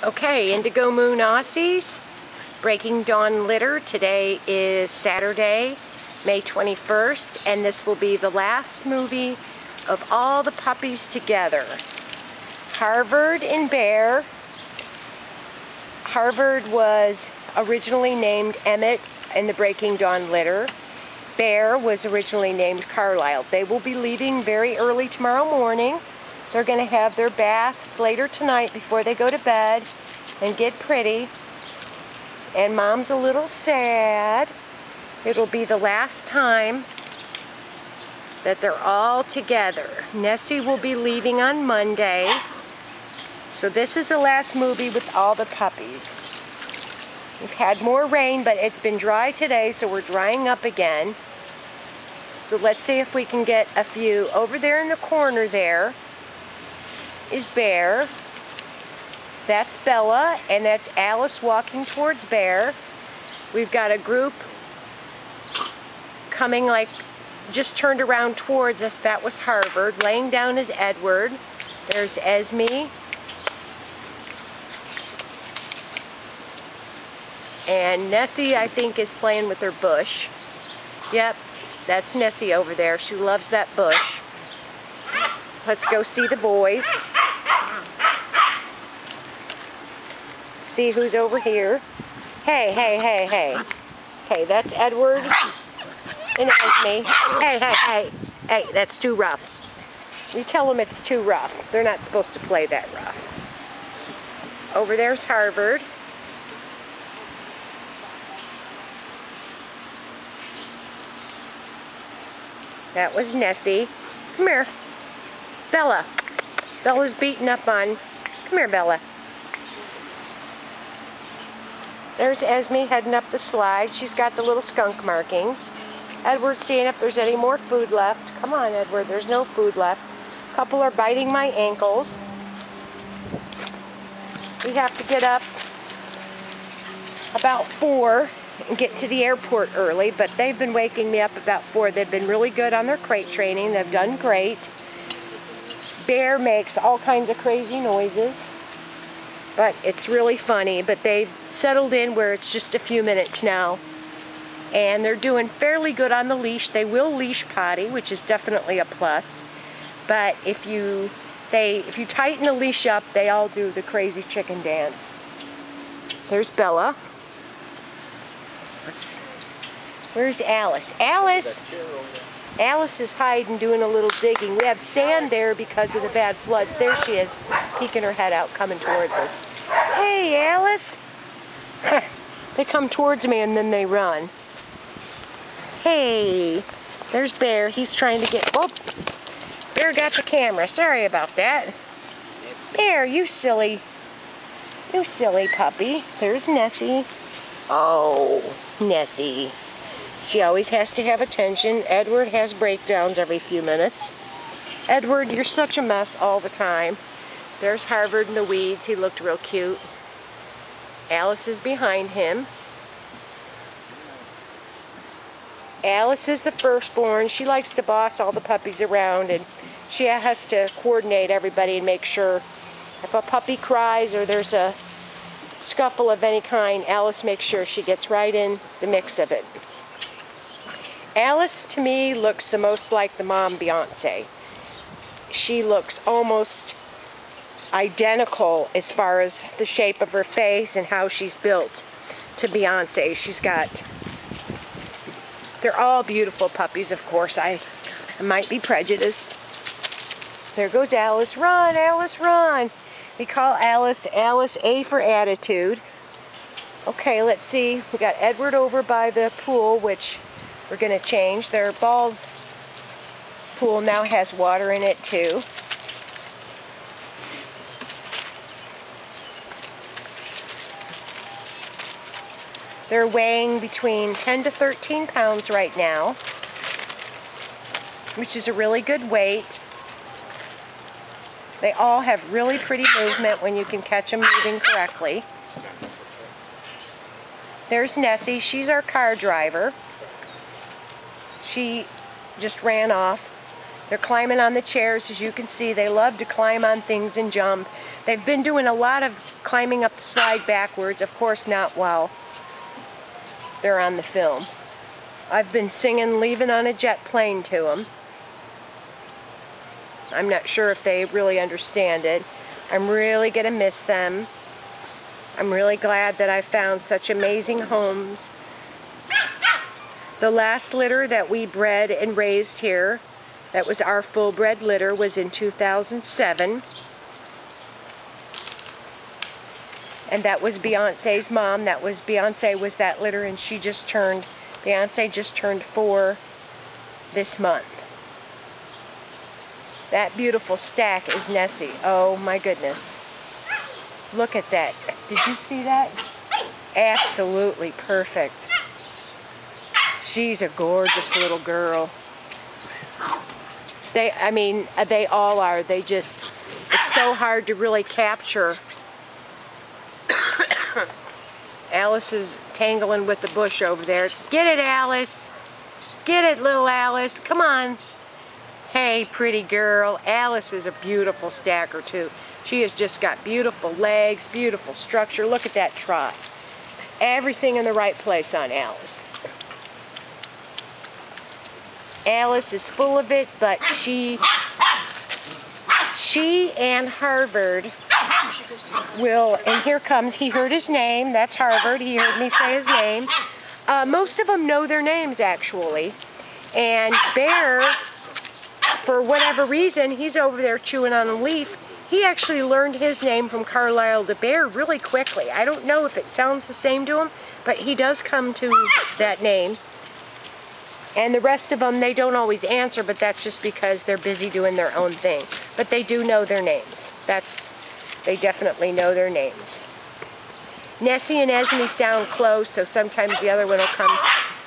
Okay, IndigoMoon Aussies, Breaking Dawn Litter. Today is Saturday, May 21st, and this will be the last movie of all the puppies together. Harvard and Bear. Harvard was originally named Emmett in the Breaking Dawn litter. Bear was originally named Carlisle. They will be leaving very early tomorrow morning. They're going to have their baths later tonight before they go to bed and get pretty. And Mom's a little sad. It'll be the last time that they're all together. Nessie will be leaving on Monday. So this is the last movie with all the puppies. We've had more rain, but it's been dry today, so we're drying up again. So let's see if we can get a few. Over there in the corner there is Bear. That's Bella, and that's Alice walking towards Bear. We've got a group coming, like, just turned around towards us. That was Harvard. Laying down is Edward. There's Esme. And Nessie, I think, is playing with her bush. Yep, that's Nessie over there. She loves that bush. Let's go see the boys. See who's over here. Hey, hey, hey, hey. Hey, that's Edward and Esme. Hey, hey, hey. Hey, that's too rough. You tell them it's too rough. They're not supposed to play that rough. Over there's Harvard. That was Nessie. Come here. Bella. Bella's beaten up on. Come here, Bella. There's Esme heading up the slide. She's got the little skunk markings. Edward's seeing if there's any more food left. Come on, Edward. There's no food left. A couple are biting my ankles. We have to get up about 4 and get to the airport early, but they've been waking me up about 4. They've been really good on their crate training. They've done great. Bear makes all kinds of crazy noises, but it's really funny. But they've settled in where it's just a few minutes now, and they're doing fairly good on the leash. They will leash potty, which is definitely a plus, but if you tighten the leash up, they all do the crazy chicken dance. There's Bella. Where's Alice? Alice! Alice is hiding, doing a little digging. We have sand there because of the bad floods. There she is, peeking her head out, coming towards us. Hey, Alice! They come towards me and then they run. Hey, there's Bear. He's trying to get... Oh, Bear got the camera. Sorry about that. Bear, you silly puppy. There's Nessie. Oh, Nessie. She always has to have attention. Edward has breakdowns every few minutes. Edward, you're such a mess all the time. There's Harvard in the weeds. He looked real cute. Alice is behind him. Alice is the firstborn. She likes to boss all the puppies around, and she has to coordinate everybody and make sure if a puppy cries or there's a scuffle of any kind, Alice makes sure she gets right in the mix of it. Alice, to me, looks the most like the mom, Beyonce. She looks almost identical as far as the shape of her face and how she's built to Beyonce. They're all beautiful puppies, of course. I might be prejudiced. There goes Alice. Run, Alice, run. We call Alice A for attitude. Okay, let's see. We got Edward over by the pool, which we're going to change. Their balls pool now has water in it too. They're weighing between 10 to 13 pounds right now, which is a really good weight. They all have really pretty movement when you can catch them moving correctly. There's Nessie. She's our car driver. She just ran off. They're climbing on the chairs, as you can see. They love to climb on things and jump. They've been doing a lot of climbing up the slide backwards, of course not while they're on the film. I've been singing Leaving on a Jet Plane to them. I'm not sure if they really understand it. I'm really going to miss them. I'm really glad that I found such amazing homes. The last litter that we bred and raised here, that was our full-bred litter, was in 2007. And that was Beyonce's mom. Beyonce was that litter, and Beyonce just turned 4 this month. That beautiful stack is Nessie. Oh my goodness. Look at that. Did you see that? Absolutely perfect. She's a gorgeous little girl. They all are. It's so hard to really capture. Alice is tangling with the bush over there. Get it, Alice. Get it, little Alice. Come on. Hey, pretty girl. Alice is a beautiful stacker, too. She has just got beautiful legs, beautiful structure. Look at that trot. Everything in the right place on Alice. Alice is full of it, but she and Harvard will, and here comes, he heard his name, that's Harvard, he heard me say his name. Most of them know their names, actually. And Bear, for whatever reason, he's over there chewing on a leaf. He actually learned his name from Carlisle to Bear really quickly. I don't know if it sounds the same to him, but he does come to that name. And the rest of them, they don't always answer, but that's just because they're busy doing their own thing. But they do know their names. They definitely know their names. Nessie and Esme sound close, so sometimes the other one will come.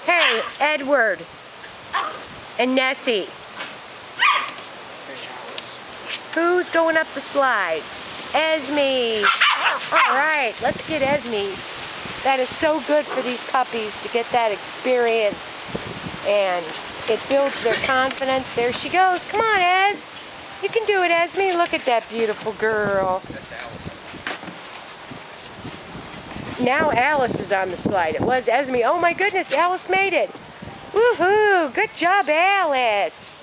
Hey, Edward and Nessie. Who's going up the slide? Esme. All right, let's get Esme's. That is so good for these puppies to get that experience. And it builds their confidence. There she goes. Come on, Ez. You can do it, Esme. Look at that beautiful girl. Now Alice is on the slide. It was Esme. Oh my goodness, Alice made it. Woohoo! Good job, Alice.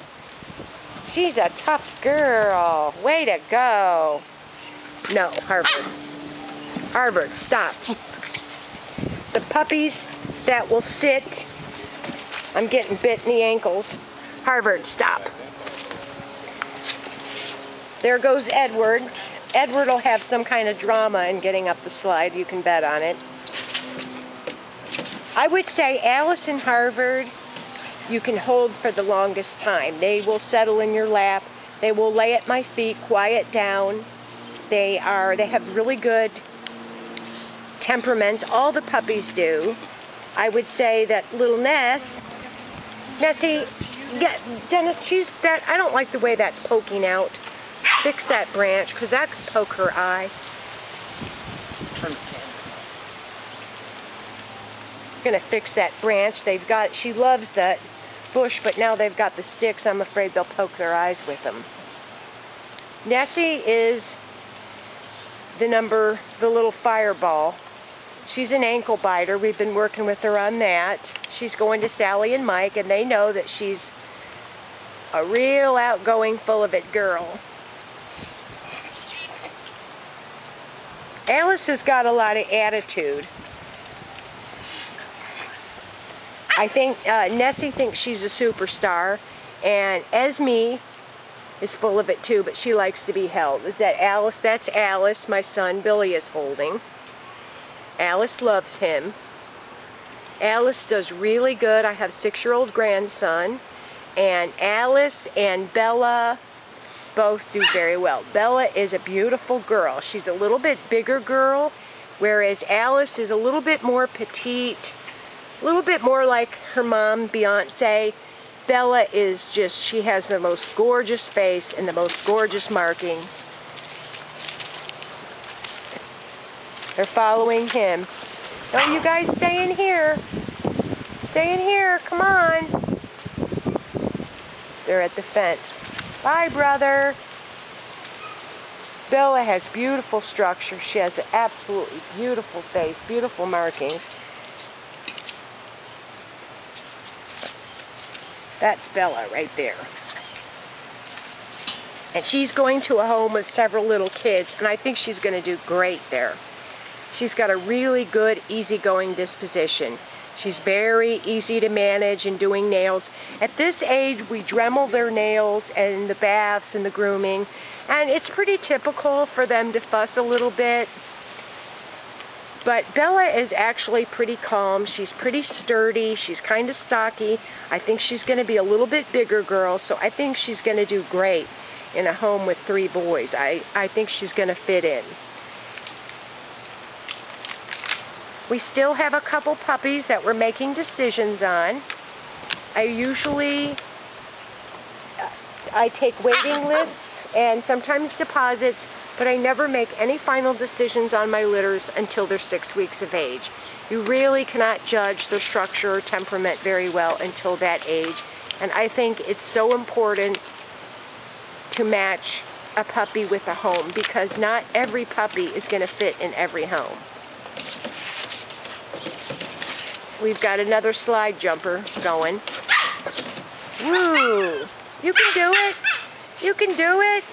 She's a tough girl. Way to go. No, Harvard. Harvard, stop. The puppies that will sit. I'm getting bit in the ankles. Harvard, stop. There goes Edward. Edward will have some kind of drama in getting up the slide. You can bet on it. I would say Alice and Harvard, you can hold for the longest time. They will settle in your lap. They will lay at my feet, quiet down. They have really good temperaments. All the puppies do. I would say that little Nessie, yeah, Dennis, I don't like the way that's poking out. Fix that branch, because that could poke her eye. Gonna fix that branch. She loves that bush, but now they've got the sticks. I'm afraid they'll poke their eyes with them. Nessie is the little fireball. She's an ankle biter. We've been working with her on that. She's going to Sally and Mike, and they know that she's a real outgoing, full of it girl. Alice has got a lot of attitude. I think Nessie thinks she's a superstar, and Esme is full of it too, but she likes to be held. Is that Alice? That's Alice, my son Billy is holding. Alice loves him. Alice does really good. I have a 6-year-old grandson, and Alice and Bella both do very well. Bella is a beautiful girl. She's a little bit bigger girl, whereas Alice is a little bit more petite, a little bit more like her mom, Beyonce. Bella is just, she has the most gorgeous face and the most gorgeous markings. They're following him. No, you guys stay in here. Stay in here, come on. They're at the fence. Bye, brother. Bella has beautiful structure. She has an absolutely beautiful face, beautiful markings. That's Bella right there. And she's going to a home with several little kids, and I think she's going to do great there. She's got a really good, easygoing disposition. She's very easy to manage in doing nails. At this age, we Dremel their nails and the baths and the grooming, and it's pretty typical for them to fuss a little bit. But Bella is actually pretty calm. She's pretty sturdy. She's kind of stocky. I think she's going to be a little bit bigger girl, so I think she's going to do great in a home with 3 boys. I think she's going to fit in. We still have a couple puppies that we're making decisions on. I take waiting lists and sometimes deposits, but I never make any final decisions on my litters until they're 6 weeks of age. You really cannot judge their structure or temperament very well until that age, and I think it's so important to match a puppy with a home, because not every puppy is going to fit in every home. We've got another slide jumper going. Woo! You can do it! You can do it!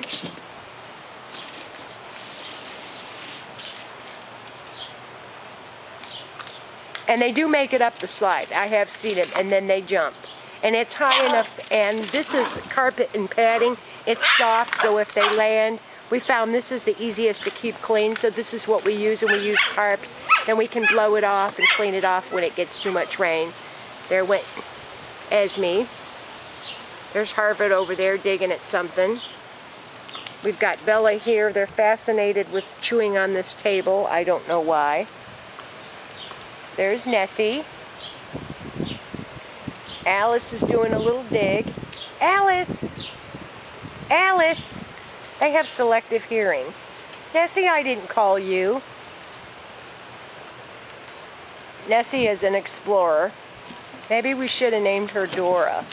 And they do make it up the slide. I have seen it, and then they jump. And it's high enough, and this is carpet and padding. It's soft, so if they land, we found this is the easiest to keep clean, so this is what we use, and we use tarps. Then we can blow it off and clean it off when it gets too much rain. There went Esme. There's Harvard over there digging at something. We've got Bella here. They're fascinated with chewing on this table. I don't know why. There's Nessie. Alice is doing a little dig. Alice! Alice! They have selective hearing. Nessie, I didn't call you. Nessie is an explorer. Maybe we should have named her Dora.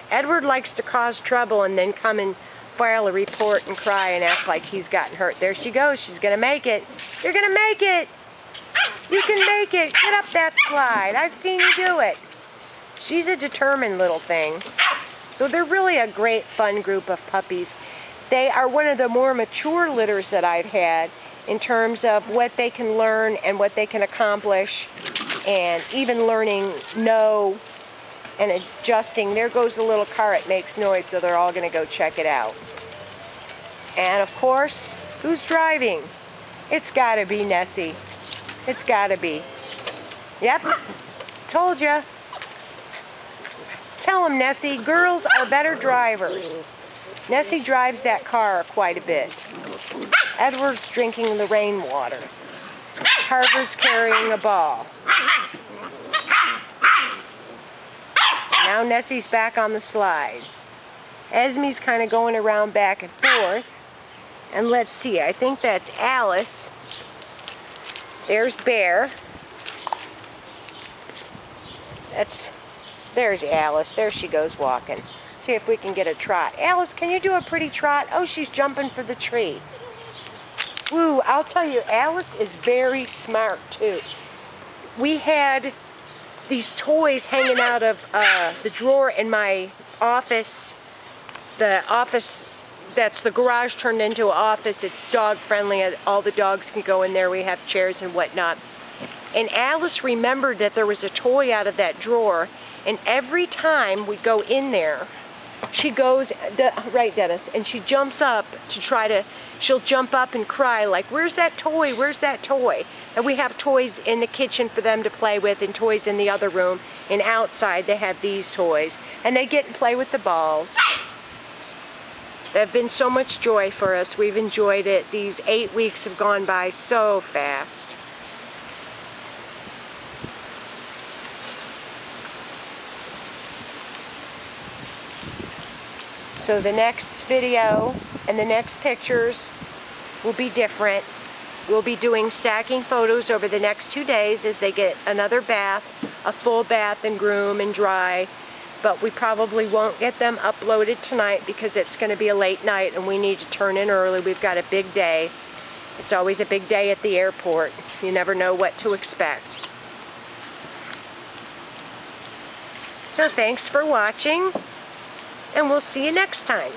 Edward likes to cause trouble and then come and file a report and cry and act like he's gotten hurt. There she goes. She's going to make it. You're going to make it. You can make it. Get up that slide. I've seen you do it. She's a determined little thing. So they're really a great, fun group of puppies. They are one of the more mature litters that I've had in terms of what they can learn and what they can accomplish, and even learning no and adjusting. There goes a little car. It makes noise, so they're all going to go check it out. And of course, who's driving? It's got to be Nessie. It's got to be. Yep, told ya. Tell them, Nessie, girls are better drivers. Nessie drives that car quite a bit. Edward's drinking the rainwater. Harvard's carrying a ball. Now Nessie's back on the slide. Esme's kind of going around back and forth. And let's see, I think that's Alice. There's Bear. There's Alice. There she goes walking. See if we can get a trot. Alice, can you do a pretty trot? Oh, she's jumping for the tree. Woo, I'll tell you, Alice is very smart too. We had these toys hanging out of the drawer in my office. The office, that's the garage turned into an office. It's dog friendly. All the dogs can go in there. We have chairs and whatnot. And Alice remembered that there was a toy out of that drawer. And every time we go in there, she goes, right, Dennis, and she jumps up to try to, she'll jump up and cry like, where's that toy? Where's that toy? And we have toys in the kitchen for them to play with and toys in the other room. And outside they have these toys. And they get and play with the balls. They've been so much joy for us. We've enjoyed it. These 8 weeks have gone by so fast. So the next video and the next pictures will be different. We'll be doing stacking photos over the next 2 days as they get another bath, a full bath and groom and dry. but we probably won't get them uploaded tonight because it's going to be a late night and we need to turn in early. We've got a big day. It's always a big day at the airport. You never know what to expect. So thanks for watching, and we'll see you next time.